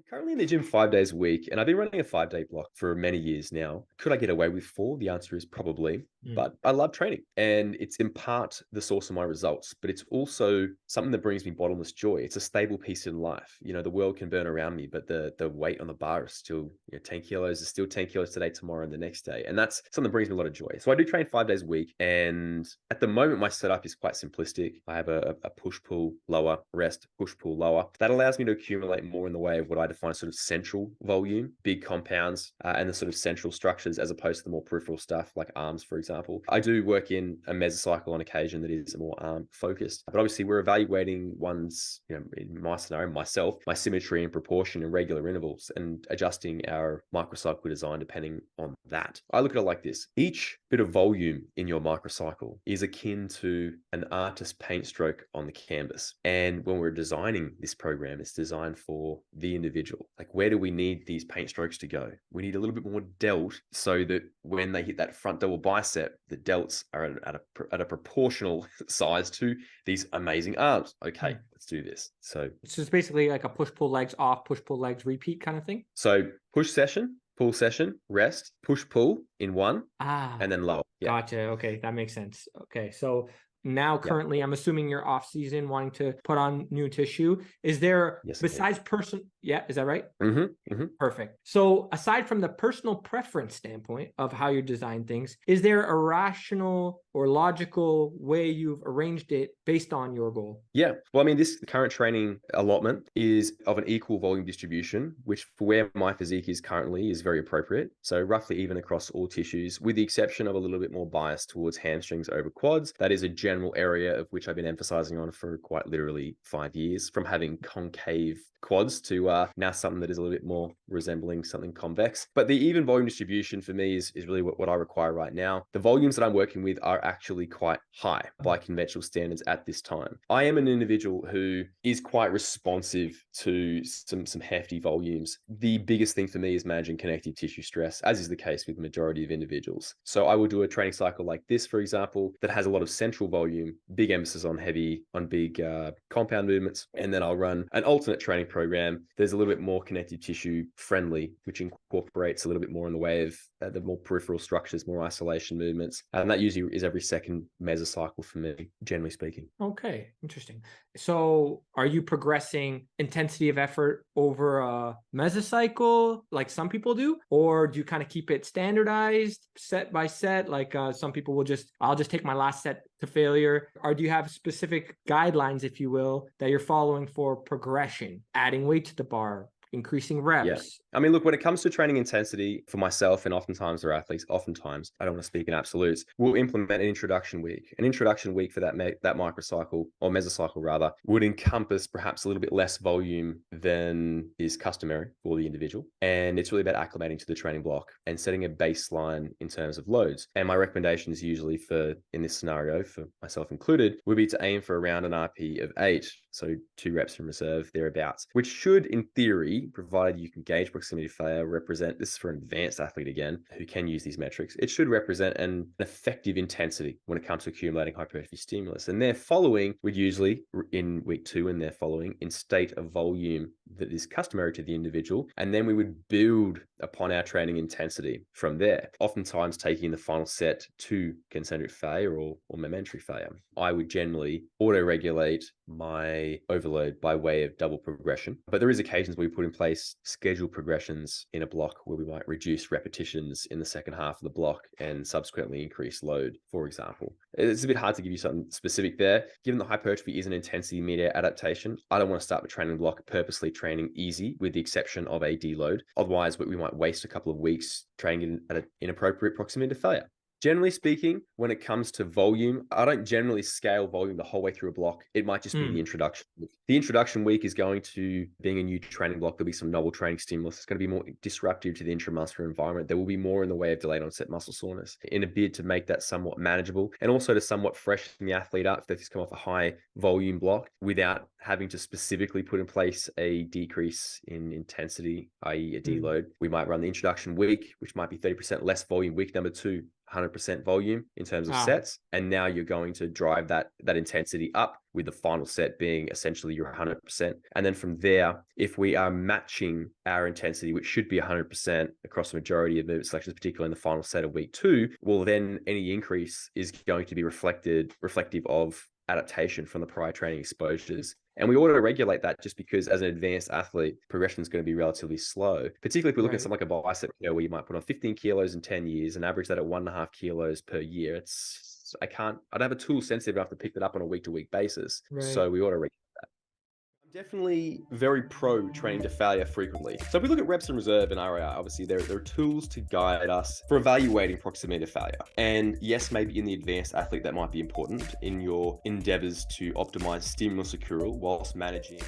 Currently in the gym 5 days a week, and I've been running a 5 day block for many years now. Could I get away with four? The answer is probably, Mm. but I love training, and it's in part the source of my results, but it's also something that brings me bottomless joy. It's a stable piece in life. You know, the world can burn around me, but the weight on the bar is still, 10 kilos is still 10 kilos today, tomorrow, and the next day. And that's something that brings me a lot of joy. So I do train 5 days a week. And at the moment, my setup is quite simplistic. I have a push, pull, lower, rest, push, pull, lower. That allows me to accumulate more in the way of what I define sort of central volume, big compounds, and the sort of central structures, as opposed to the more peripheral stuff like arms, for example. I do work in a mesocycle on occasion that is more arm focused, but obviously we're evaluating one's, in my scenario, myself, my symmetry and proportion in regular intervals, and adjusting our microcycle design depending on that. I look at it like this: each bit of volume in your microcycle is akin to an artist's paint stroke on the canvas. And when we're designing this program, it's designed for the individual. Like, where do we need these paint strokes to go? We need a little bit more delt so that when they hit that front double bicep, the delts are at a proportional size to these amazing arms. Okay, let's do this. So it's basically like a push pull legs off, push pull legs repeat kind of thing. So push session, pull session, rest, push pull in one, and then lower. Yeah. Gotcha. Okay, that makes sense. Okay, so now Yeah. currently I'm assuming you're off season, wanting to put on new tissue. Is there, Yes, besides is that right? Mm-hmm. Perfect. So aside from the personal preference standpoint of how you design things, is there a rational or logical way you've arranged it based on your goal? Yeah. Well, I mean, this current training allotment is of an equal volume distribution, which for where my physique is currently is very appropriate. So roughly even across all tissues, with the exception of a little bit more bias towards hamstrings over quads. That is a general area of which I've been emphasizing on for quite literally 5 years, from having concave quads to now something that is a little bit more resembling something convex. But the even volume distribution for me is really what I require right now. The volumes that I'm working with are actually quite high by conventional standards at this time. I am an individual who is quite responsive to some hefty volumes. The biggest thing for me is managing connective tissue stress, as is the case with the majority of individuals. So I will do a training cycle like this, for example, that has a lot of central volume, big emphasis on big compound movements, and then I'll run an alternate training program. There's a little bit more connective tissue friendly, which incorporates a little bit more in the way of the more peripheral structures, more isolation movements. And that usually is every second mesocycle for me, generally speaking. Okay, interesting. So are you progressing intensity of effort over a mesocycle like some people do? Or do you kind of keep it standardized set by set? Like some people will I'll just take my last set to failure. Or do you have specific guidelines, if you will, that you're following for progression, adding weight to the bar, increasing reps? Yeah. I mean, look, when it comes to training intensity for myself and oftentimes their athletes, I don't want to speak in absolutes, we'll implement an introduction week. An introduction week for that microcycle, or mesocycle rather, would encompass perhaps a little bit less volume than is customary for the individual. And it's really about acclimating to the training block and setting a baseline in terms of loads. And my recommendation is usually in this scenario, for myself included, would be to aim for around an RP of 8. So 2 reps in reserve, thereabouts, which should, in theory, provided you can gauge proximity failure, represent, this is for an advanced athlete again, who can use these metrics, it should represent an effective intensity when it comes to accumulating hypertrophy stimulus. And their following would usually, in week 2, and their following, in state of volume that is customary to the individual. And then we would build upon our training intensity from there, oftentimes taking the final set to concentric failure or momentary failure. I would generally auto-regulate my overload by way of double progression. But there is occasions where we put in place scheduled progressions in a block where we might reduce repetitions in the second half of the block and subsequently increase load, for example. It's a bit hard to give you something specific there. Given that hypertrophy is an intensity media adaptation, I don't want to start the training block purposely training easy with the exception of a deload. Otherwise, we might waste a couple of weeks training at an inappropriate proximity to failure. Generally speaking, when it comes to volume, I don't generally scale volume the whole way through a block. It might just be the introduction. The introduction week is going to, being a new training block, there'll be some novel training stimulus. It's going to be more disruptive to the intramuscular environment. There will be more in the way of delayed onset muscle soreness in a bid to make that somewhat manageable and also to somewhat freshen the athlete up if they've come off a high volume block without having to specifically put in place a decrease in intensity, i.e. a deload. We might run the introduction week, which might be 30% less volume. Week number 2, 100% volume in terms of sets. And now you're going to drive that intensity up, with the final set being essentially your 100%. And then from there, if we are matching our intensity, which should be 100% across the majority of movement selections, particularly in the final set of week 2, well, then any increase is going to be reflective of adaptation from the prior training exposures. And we auto-regulate that just because as an advanced athlete, progression is going to be relatively slow, particularly if we look at something like a bicep curl where you might put on 15 kilos in 10 years and average that at 1.5 kilos per year. I don't have a tool sensitive enough to pick that up on a week-to-week basis. Right. So we auto-regulate that. I'm definitely very pro training to failure frequently. So if we look at reps and reserve and RIR, obviously there are tools to guide us for evaluating proximity to failure. And yes, maybe in the advanced athlete, that might be important in your endeavors to optimize stimulus accrual whilst managing